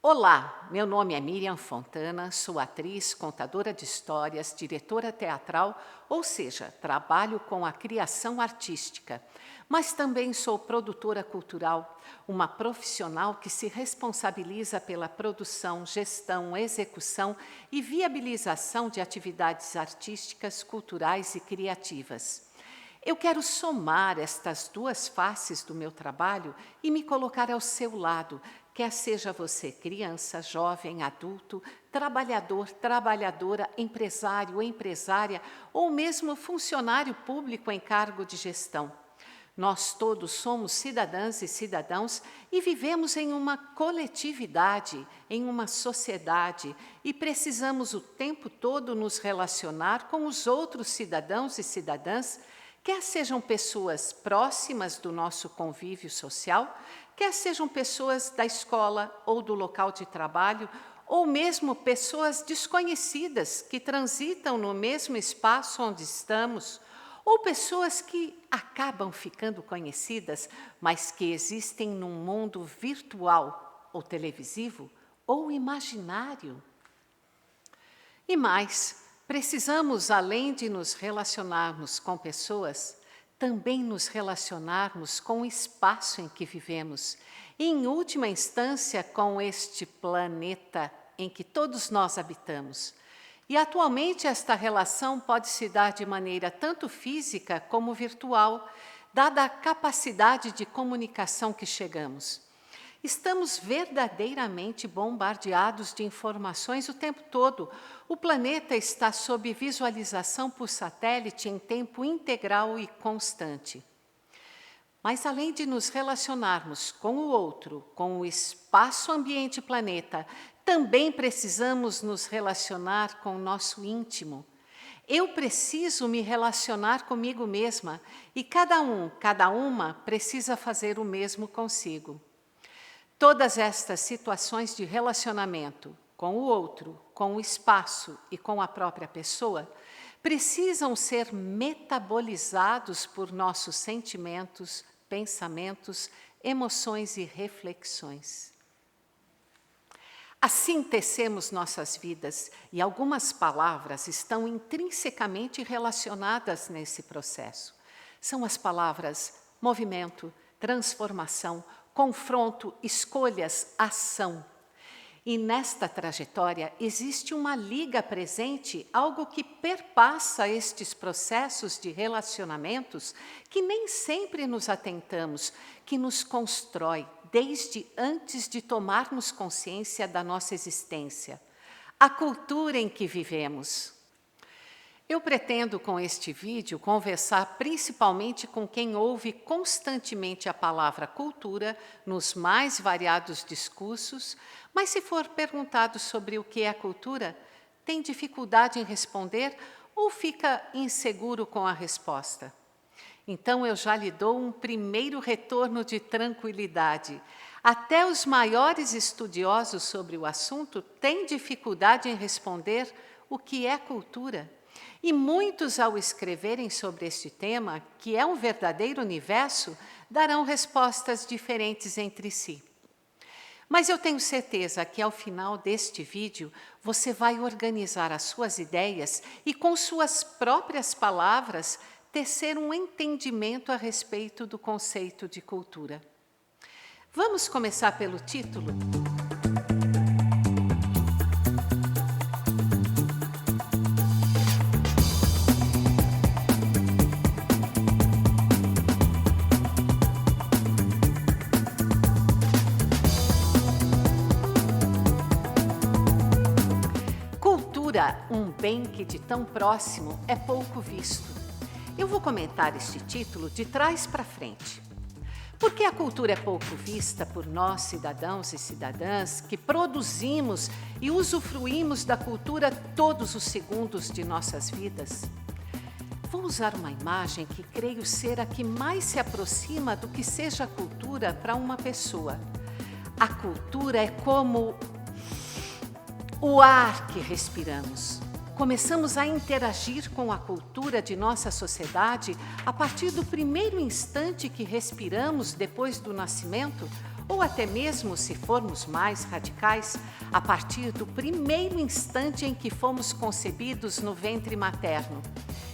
Olá, meu nome é Miriam Fontana, sou atriz, contadora de histórias, diretora teatral, ou seja, trabalho com a criação artística. Mas também sou produtora cultural, uma profissional que se responsabiliza pela produção, gestão, execução e viabilização de atividades artísticas, culturais e criativas. Eu quero somar estas duas faces do meu trabalho e me colocar ao seu lado, quer seja você criança, jovem, adulto, trabalhador, trabalhadora, empresário, empresária ou mesmo funcionário público em cargo de gestão. Nós todos somos cidadãs e cidadãos e vivemos em uma coletividade, em uma sociedade, e precisamos o tempo todo nos relacionar com os outros cidadãos e cidadãs, quer sejam pessoas próximas do nosso convívio social, quer sejam pessoas da escola ou do local de trabalho, ou mesmo pessoas desconhecidas que transitam no mesmo espaço onde estamos, ou pessoas que acabam ficando conhecidas, mas que existem num mundo virtual ou televisivo ou imaginário. E mais, precisamos, além de nos relacionarmos com pessoas, também nos relacionarmos com o espaço em que vivemos, e, em última instância, com este planeta em que todos nós habitamos. E, atualmente, esta relação pode se dar de maneira tanto física como virtual, dada a capacidade de comunicação que chegamos. Estamos verdadeiramente bombardeados de informações o tempo todo. O planeta está sob visualização por satélite em tempo integral e constante. Mas, além de nos relacionarmos com o outro, com o espaço-ambiente planeta, também precisamos nos relacionar com o nosso íntimo. Eu preciso me relacionar comigo mesma e cada um, cada uma precisa fazer o mesmo consigo. Todas estas situações de relacionamento com o outro, com o espaço e com a própria pessoa precisam ser metabolizados por nossos sentimentos, pensamentos, emoções e reflexões. Assim tecemos nossas vidas e algumas palavras estão intrinsecamente relacionadas nesse processo. São as palavras movimento, transformação, confronto, escolhas, ação. E nesta trajetória existe uma liga presente, algo que perpassa estes processos de relacionamentos que nem sempre nos atentamos, que nos constrói desde antes de tomarmos consciência da nossa existência. A cultura em que vivemos. Eu pretendo, com este vídeo, conversar principalmente com quem ouve constantemente a palavra cultura nos mais variados discursos, mas se for perguntado sobre o que é cultura, tem dificuldade em responder ou fica inseguro com a resposta. Então, eu já lhe dou um primeiro retorno de tranquilidade. Até os maiores estudiosos sobre o assunto têm dificuldade em responder o que é cultura. E muitos, ao escreverem sobre este tema, que é um verdadeiro universo, darão respostas diferentes entre si. Mas eu tenho certeza que, ao final deste vídeo, você vai organizar as suas ideias e, com suas próprias palavras, tecer um entendimento a respeito do conceito de cultura. Vamos começar pelo título? Um bem que de tão próximo é pouco visto. Eu vou comentar este título de trás para frente. Porque a cultura é pouco vista por nós, cidadãos e cidadãs, que produzimos e usufruímos da cultura todos os segundos de nossas vidas? Vou usar uma imagem que creio ser a que mais se aproxima do que seja a cultura para uma pessoa. A cultura é como o ar que respiramos. Começamos a interagir com a cultura de nossa sociedade a partir do primeiro instante que respiramos depois do nascimento ou até mesmo, se formos mais radicais, a partir do primeiro instante em que fomos concebidos no ventre materno.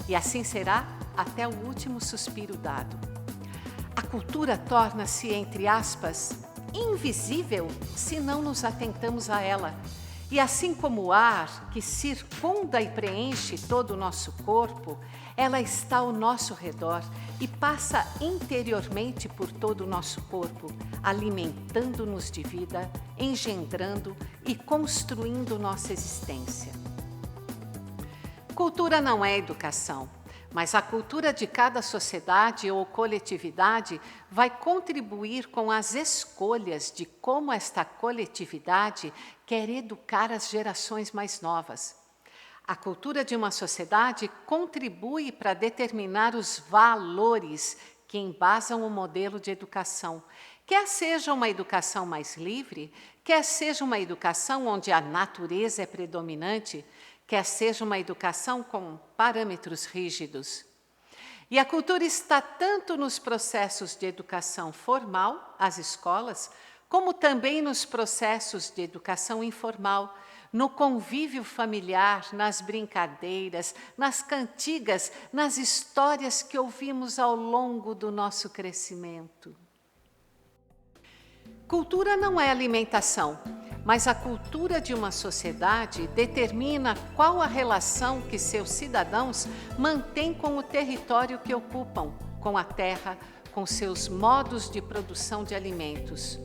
E assim será até o último suspiro dado. A cultura torna-se, entre aspas, invisível se não nos atentamos a ela. E assim como o ar que circunda e preenche todo o nosso corpo, ela está ao nosso redor e passa interiormente por todo o nosso corpo, alimentando-nos de vida, engendrando e construindo nossa existência. Cultura não é educação, mas a cultura de cada sociedade ou coletividade vai contribuir com as escolhas de como esta coletividade quer educar as gerações mais novas. A cultura de uma sociedade contribui para determinar os valores que embasam o modelo de educação, quer seja uma educação mais livre, quer seja uma educação onde a natureza é predominante, quer seja uma educação com parâmetros rígidos. E a cultura está tanto nos processos de educação formal, as escolas, como também nos processos de educação informal, no convívio familiar, nas brincadeiras, nas cantigas, nas histórias que ouvimos ao longo do nosso crescimento. Cultura não é alimentação, mas a cultura de uma sociedade determina qual a relação que seus cidadãos mantêm com o território que ocupam, com a terra, com seus modos de produção de alimentos.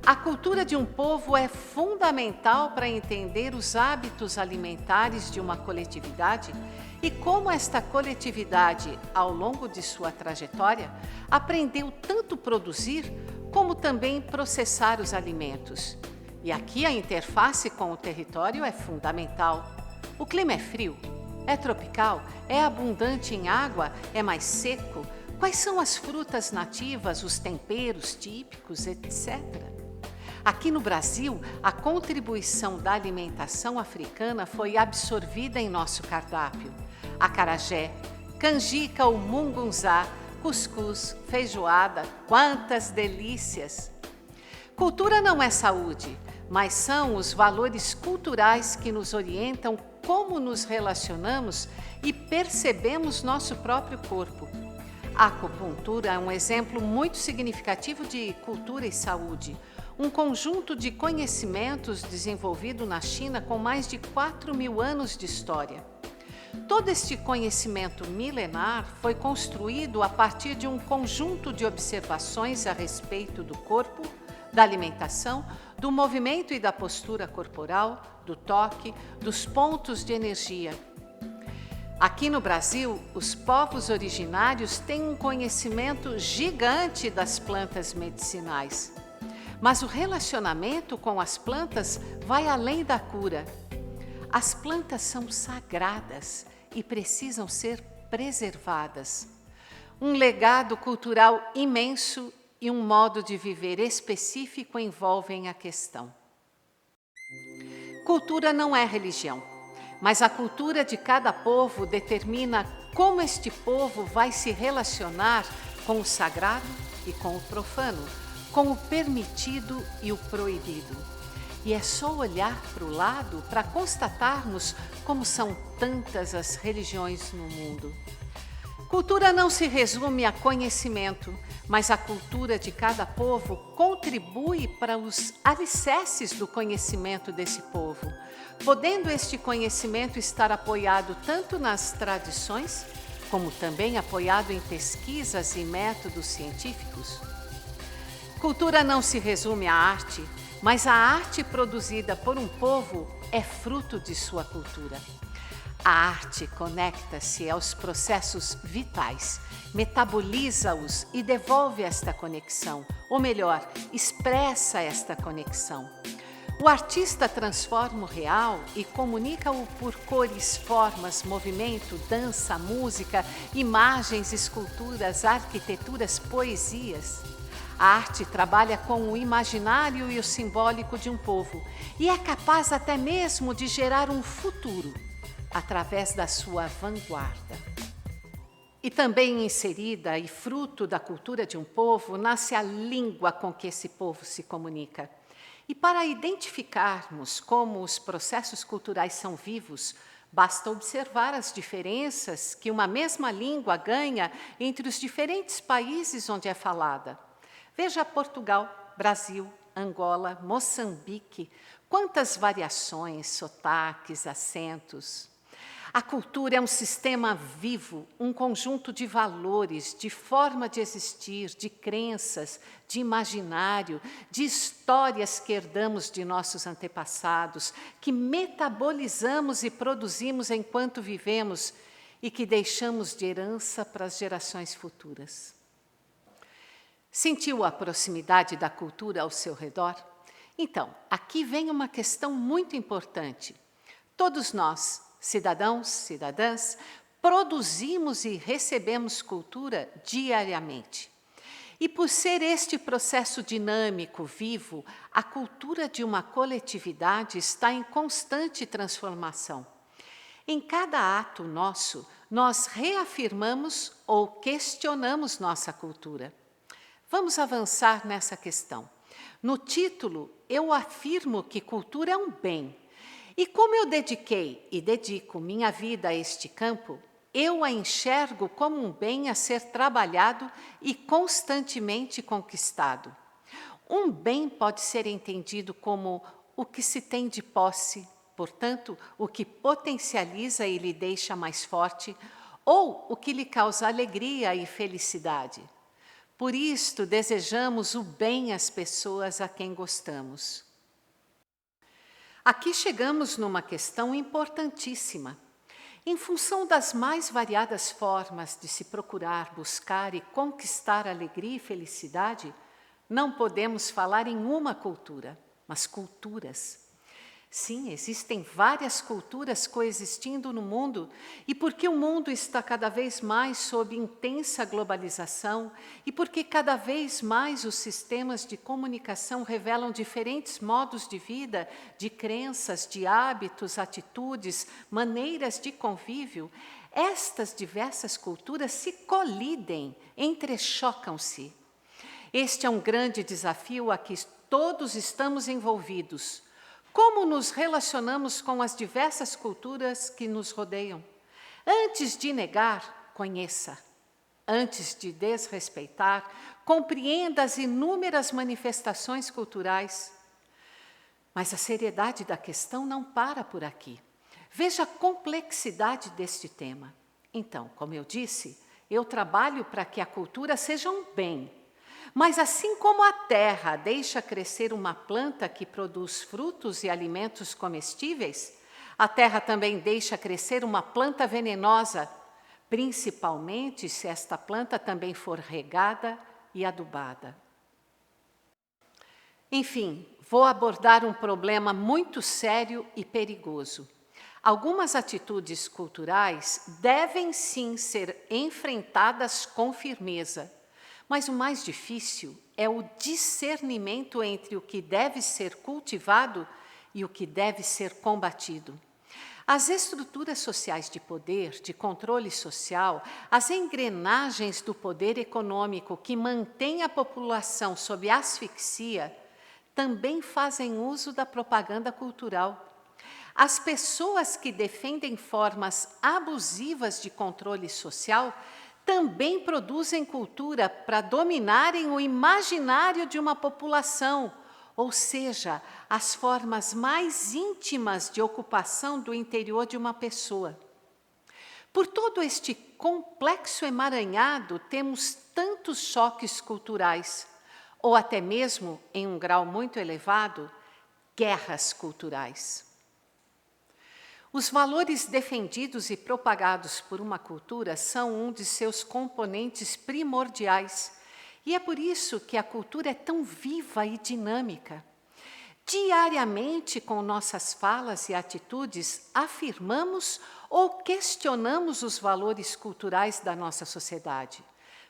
A cultura de um povo é fundamental para entender os hábitos alimentares de uma coletividade e como esta coletividade, ao longo de sua trajetória, aprendeu tanto produzir como também processar os alimentos. E aqui a interface com o território é fundamental. O clima é frio? É tropical? É abundante em água? É mais seco? Quais são as frutas nativas, os temperos típicos, etc.? Aqui no Brasil, a contribuição da alimentação africana foi absorvida em nosso cardápio. Acarajé, canjica ou mungunzá, cuscuz, feijoada, quantas delícias! Cultura não é saúde, mas são os valores culturais que nos orientam como nos relacionamos e percebemos nosso próprio corpo. A acupuntura é um exemplo muito significativo de cultura e saúde, um conjunto de conhecimentos desenvolvido na China com mais de 4.000 anos de história. Todo este conhecimento milenar foi construído a partir de um conjunto de observações a respeito do corpo, da alimentação, do movimento e da postura corporal, do toque, dos pontos de energia. Aqui no Brasil, os povos originários têm um conhecimento gigante das plantas medicinais. Mas o relacionamento com as plantas vai além da cura. As plantas são sagradas e precisam ser preservadas. Um legado cultural imenso e um modo de viver específico envolvem a questão. Cultura não é religião, mas a cultura de cada povo determina como este povo vai se relacionar com o sagrado e com o profano, com o permitido e o proibido. E é só olhar para o lado para constatarmos como são tantas as religiões no mundo. Cultura não se resume a conhecimento, mas a cultura de cada povo contribui para os alicerces do conhecimento desse povo, podendo este conhecimento estar apoiado tanto nas tradições, como também apoiado em pesquisas e métodos científicos. Cultura não se resume à arte, mas a arte produzida por um povo é fruto de sua cultura. A arte conecta-se aos processos vitais, metaboliza-os e devolve esta conexão, ou melhor, expressa esta conexão. O artista transforma o real e comunica-o por cores, formas, movimento, dança, música, imagens, esculturas, arquiteturas, poesias. A arte trabalha com o imaginário e o simbólico de um povo e é capaz até mesmo de gerar um futuro através da sua vanguarda. E também inserida e fruto da cultura de um povo, nasce a língua com que esse povo se comunica. E para identificarmos como os processos culturais são vivos, basta observar as diferenças que uma mesma língua ganha entre os diferentes países onde é falada. Veja Portugal, Brasil, Angola, Moçambique, quantas variações, sotaques, acentos. A cultura é um sistema vivo, um conjunto de valores, de forma de existir, de crenças, de imaginário, de histórias que herdamos de nossos antepassados, que metabolizamos e produzimos enquanto vivemos e que deixamos de herança para as gerações futuras. Sentiu a proximidade da cultura ao seu redor? Então, aqui vem uma questão muito importante. Todos nós, cidadãos, cidadãs, produzimos e recebemos cultura diariamente. E por ser este processo dinâmico, vivo, a cultura de uma coletividade está em constante transformação. Em cada ato nosso, nós reafirmamos ou questionamos nossa cultura. Vamos avançar nessa questão. No título, eu afirmo que cultura é um bem. E como eu dediquei e dedico minha vida a este campo, eu a enxergo como um bem a ser trabalhado e constantemente conquistado. Um bem pode ser entendido como o que se tem de posse, portanto, o que potencializa e lhe deixa mais forte, ou o que lhe causa alegria e felicidade. Por isto, desejamos o bem às pessoas a quem gostamos. Aqui chegamos numa questão importantíssima. Em função das mais variadas formas de se procurar, buscar e conquistar alegria e felicidade, não podemos falar em uma cultura, mas culturas. Sim, existem várias culturas coexistindo no mundo, e porque o mundo está cada vez mais sob intensa globalização, e porque cada vez mais os sistemas de comunicação revelam diferentes modos de vida, de crenças, de hábitos, atitudes, maneiras de convívio, estas diversas culturas se colidem, entrechocam-se. Este é um grande desafio a que todos estamos envolvidos. Como nos relacionamos com as diversas culturas que nos rodeiam? Antes de negar, conheça. Antes de desrespeitar, compreenda as inúmeras manifestações culturais. Mas a seriedade da questão não para por aqui. Veja a complexidade deste tema. Então, como eu disse, eu trabalho para que a cultura seja um bem. Mas assim como a terra deixa crescer uma planta que produz frutos e alimentos comestíveis, a terra também deixa crescer uma planta venenosa, principalmente se esta planta também for regada e adubada. Enfim, vou abordar um problema muito sério e perigoso. Algumas atitudes culturais devem sim ser enfrentadas com firmeza. Mas o mais difícil é o discernimento entre o que deve ser cultivado e o que deve ser combatido. As estruturas sociais de poder, de controle social, as engrenagens do poder econômico que mantém a população sob asfixia, também fazem uso da propaganda cultural. As pessoas que defendem formas abusivas de controle social também produzem cultura para dominarem o imaginário de uma população, ou seja, as formas mais íntimas de ocupação do interior de uma pessoa. Por todo este complexo emaranhado, temos tantos choques culturais, ou até mesmo, em um grau muito elevado, guerras culturais. Os valores defendidos e propagados por uma cultura são um de seus componentes primordiais, e é por isso que a cultura é tão viva e dinâmica. Diariamente, com nossas falas e atitudes, afirmamos ou questionamos os valores culturais da nossa sociedade,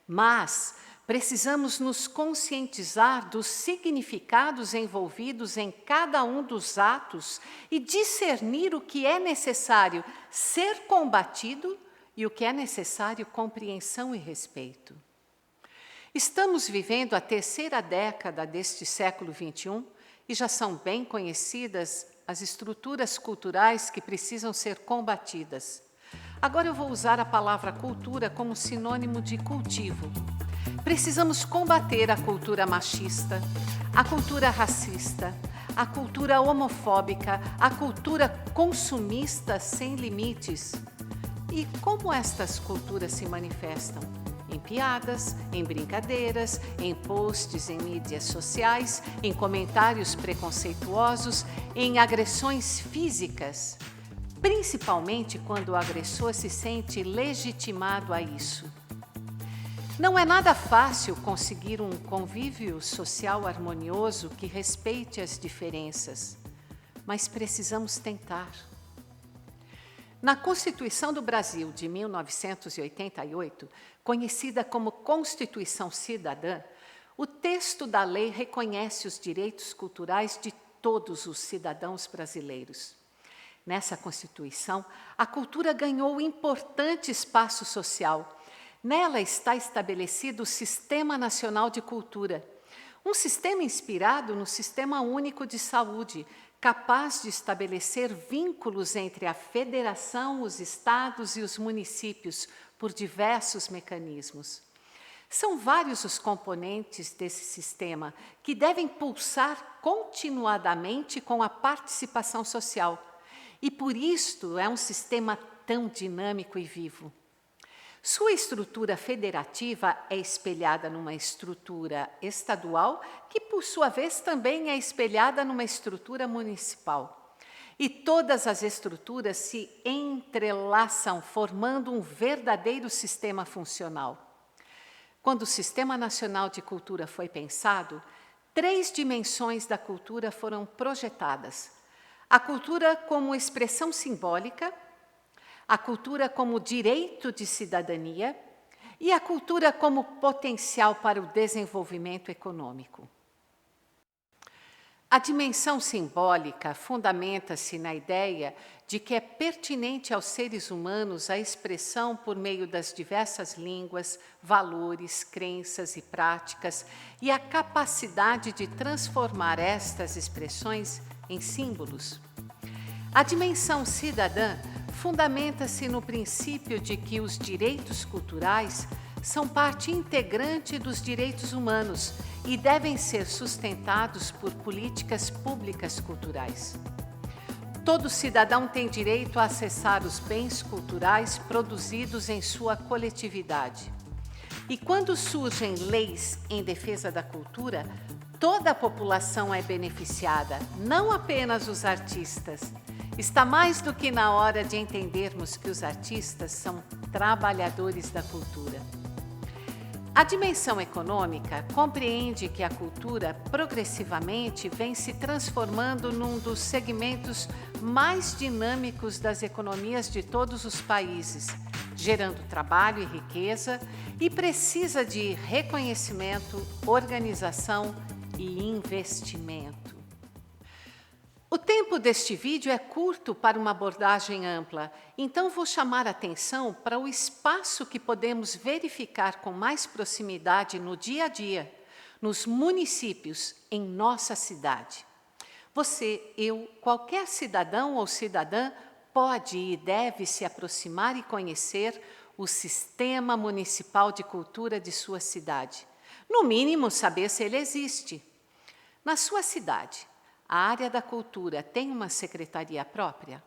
mas precisamos nos conscientizar dos significados envolvidos em cada um dos atos e discernir o que é necessário ser combatido e o que é necessário, compreensão e respeito. Estamos vivendo a terceira década deste século XXI e já são bem conhecidas as estruturas culturais que precisam ser combatidas. Agora eu vou usar a palavra cultura como sinônimo de cultivo. Precisamos combater a cultura machista, a cultura racista, a cultura homofóbica, a cultura consumista sem limites. E como estas culturas se manifestam? Em piadas, em brincadeiras, em posts em mídias sociais, em comentários preconceituosos, em agressões físicas, principalmente quando o agressor se sente legitimado a isso. Não é nada fácil conseguir um convívio social harmonioso que respeite as diferenças, mas precisamos tentar. Na Constituição do Brasil de 1988, conhecida como Constituição Cidadã, o texto da lei reconhece os direitos culturais de todos os cidadãos brasileiros. Nessa Constituição, a cultura ganhou importante espaço social. Nela está estabelecido o Sistema Nacional de Cultura, um sistema inspirado no Sistema Único de Saúde, capaz de estabelecer vínculos entre a federação, os estados e os municípios por diversos mecanismos. São vários os componentes desse sistema que devem pulsar continuadamente com a participação social. E por isto é um sistema tão dinâmico e vivo. Sua estrutura federativa é espelhada numa estrutura estadual, que por sua vez também é espelhada numa estrutura municipal. E todas as estruturas se entrelaçam, formando um verdadeiro sistema funcional. Quando o Sistema Nacional de Cultura foi pensado, 3 dimensões da cultura foram projetadas: a cultura como expressão simbólica, a cultura como direito de cidadania e a cultura como potencial para o desenvolvimento econômico. A dimensão simbólica fundamenta-se na ideia de que é pertinente aos seres humanos a expressão por meio das diversas línguas, valores, crenças e práticas e a capacidade de transformar estas expressões em símbolos. A dimensão cidadã fundamenta-se no princípio de que os direitos culturais são parte integrante dos direitos humanos e devem ser sustentados por políticas públicas culturais. Todo cidadão tem direito a acessar os bens culturais produzidos em sua coletividade. E quando surgem leis em defesa da cultura, toda a população é beneficiada, não apenas os artistas. Está mais do que na hora de entendermos que os artistas são trabalhadores da cultura. A dimensão econômica compreende que a cultura progressivamente vem se transformando num dos segmentos mais dinâmicos das economias de todos os países, gerando trabalho e riqueza, e precisa de reconhecimento, organização e investimento. O tempo deste vídeo é curto para uma abordagem ampla, então vou chamar a atenção para o espaço que podemos verificar com mais proximidade no dia a dia, nos municípios, em nossa cidade. Você, eu, qualquer cidadão ou cidadã pode e deve se aproximar e conhecer o Sistema Municipal de Cultura de sua cidade. No mínimo, saber se ele existe. Na sua cidade, a área da cultura tem uma secretaria própria?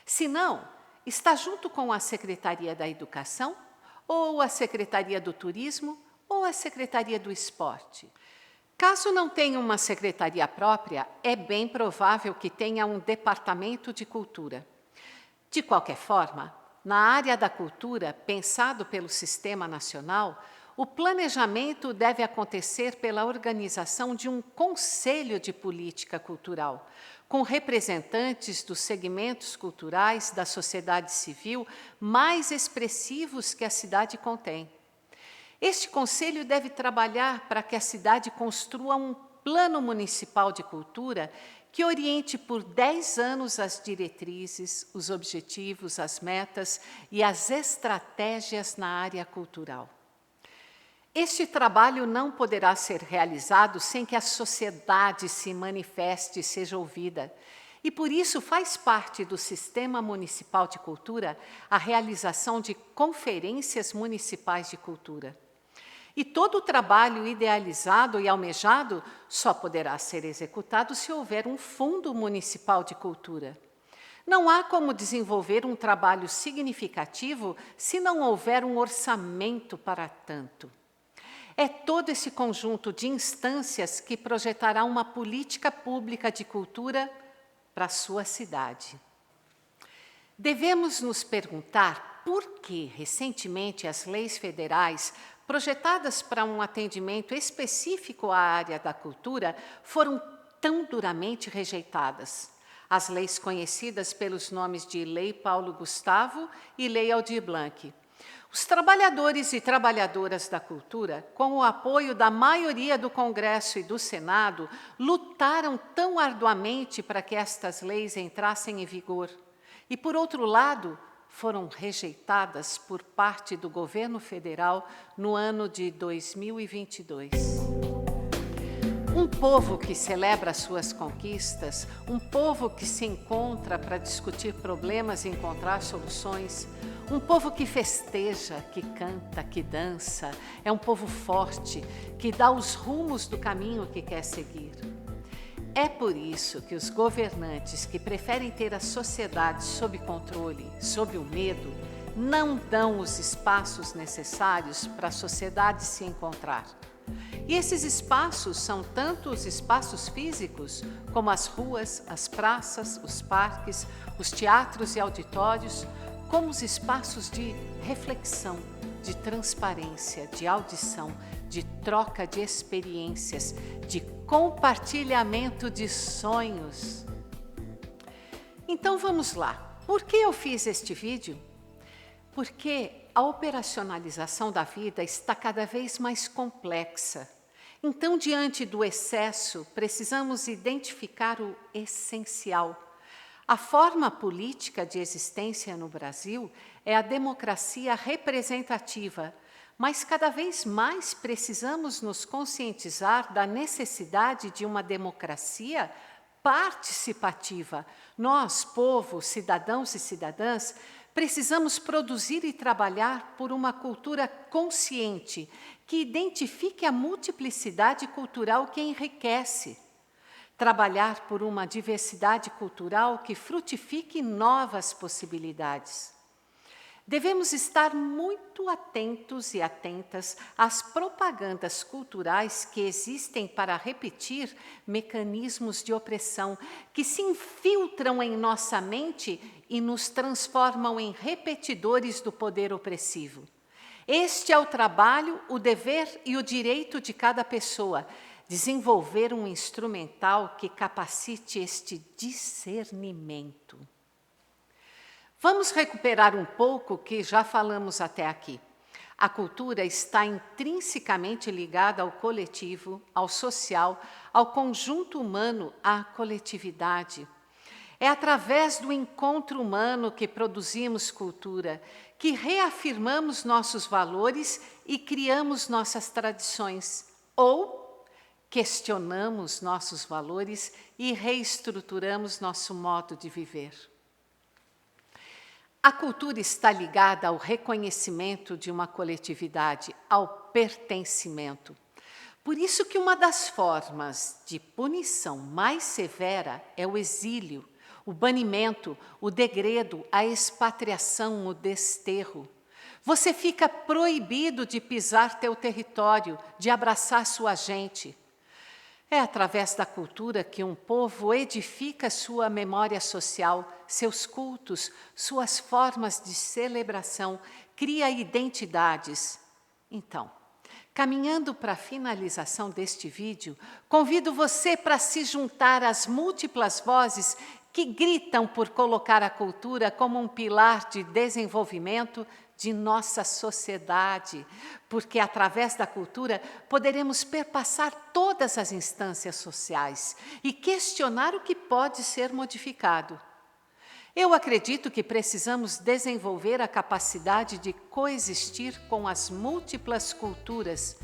Se não, está junto com a Secretaria da Educação, ou a Secretaria do Turismo, ou a Secretaria do Esporte? Caso não tenha uma secretaria própria, é bem provável que tenha um departamento de cultura. De qualquer forma, na área da cultura, pensado pelo Sistema Nacional, o planejamento deve acontecer pela organização de um conselho de política cultural, com representantes dos segmentos culturais da sociedade civil mais expressivos que a cidade contém. Este conselho deve trabalhar para que a cidade construa um plano municipal de cultura que oriente por 10 anos as diretrizes, os objetivos, as metas e as estratégias na área cultural. Este trabalho não poderá ser realizado sem que a sociedade se manifeste e seja ouvida. E por isso faz parte do Sistema Municipal de Cultura a realização de conferências municipais de cultura. E todo o trabalho idealizado e almejado só poderá ser executado se houver um Fundo Municipal de Cultura. Não há como desenvolver um trabalho significativo se não houver um orçamento para tanto. É todo esse conjunto de instâncias que projetará uma política pública de cultura para a sua cidade. Devemos nos perguntar por que, recentemente, as leis federais, projetadas para um atendimento específico à área da cultura, foram tão duramente rejeitadas. As leis conhecidas pelos nomes de Lei Paulo Gustavo e Lei Aldir Blanc. Os trabalhadores e trabalhadoras da cultura, com o apoio da maioria do Congresso e do Senado, lutaram tão arduamente para que estas leis entrassem em vigor. E, por outro lado, foram rejeitadas por parte do governo federal no ano de 2022. Um povo que celebra suas conquistas, um povo que se encontra para discutir problemas e encontrar soluções, um povo que festeja, que canta, que dança, é um povo forte, que dá os rumos do caminho que quer seguir. É por isso que os governantes que preferem ter a sociedade sob controle, sob o medo, não dão os espaços necessários para a sociedade se encontrar. E esses espaços são tanto os espaços físicos, como as ruas, as praças, os parques, os teatros e auditórios, como os espaços de reflexão, de transparência, de audição, de troca de experiências, de compartilhamento de sonhos. Então vamos lá. Por que eu fiz este vídeo? Porque a operacionalização da vida está cada vez mais complexa. Então, diante do excesso, precisamos identificar o essencial. A forma política de existência no Brasil é a democracia representativa, mas cada vez mais precisamos nos conscientizar da necessidade de uma democracia participativa. Nós, povo, cidadãos e cidadãs, precisamos produzir e trabalhar por uma cultura consciente, que identifique a multiplicidade cultural que enriquece. Trabalhar por uma diversidade cultural que frutifique novas possibilidades. Devemos estar muito atentos e atentas às propagandas culturais que existem para repetir mecanismos de opressão que se infiltram em nossa mente e nos transformam em repetidores do poder opressivo. Este é o trabalho, o dever e o direito de cada pessoa, desenvolver um instrumental que capacite este discernimento. Vamos recuperar um pouco o que já falamos até aqui. A cultura está intrinsecamente ligada ao coletivo, ao social, ao conjunto humano, à coletividade. É através do encontro humano que produzimos cultura, que reafirmamos nossos valores e criamos nossas tradições, ou questionamos nossos valores e reestruturamos nosso modo de viver. A cultura está ligada ao reconhecimento de uma coletividade, ao pertencimento. Por isso que uma das formas de punição mais severa é o exílio, o banimento, o degredo, a expatriação, o desterro. Você fica proibido de pisar teu território, de abraçar sua gente. É através da cultura que um povo edifica sua memória social, seus cultos, suas formas de celebração, cria identidades. Então, caminhando para a finalização deste vídeo, convido você para se juntar às múltiplas vozes que gritam por colocar a cultura como um pilar de desenvolvimento de nossa sociedade, porque através da cultura poderemos perpassar todas as instâncias sociais e questionar o que pode ser modificado. Eu acredito que precisamos desenvolver a capacidade de coexistir com as múltiplas culturas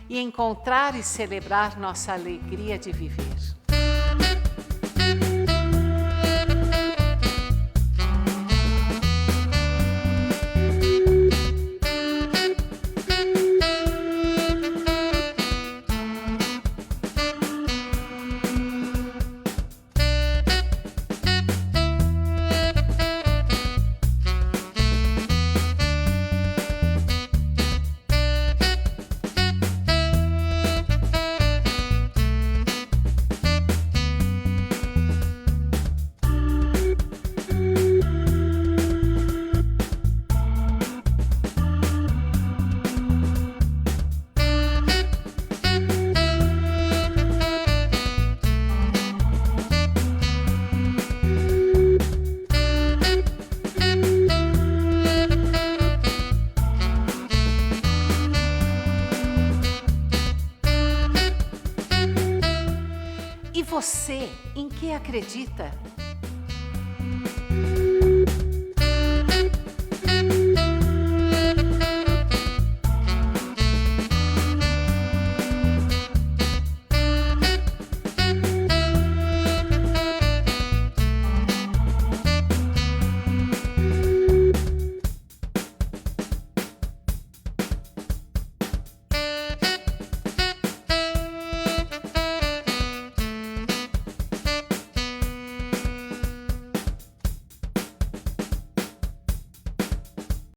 e encontrar e celebrar nossa alegria de viver. E você, em que acredita?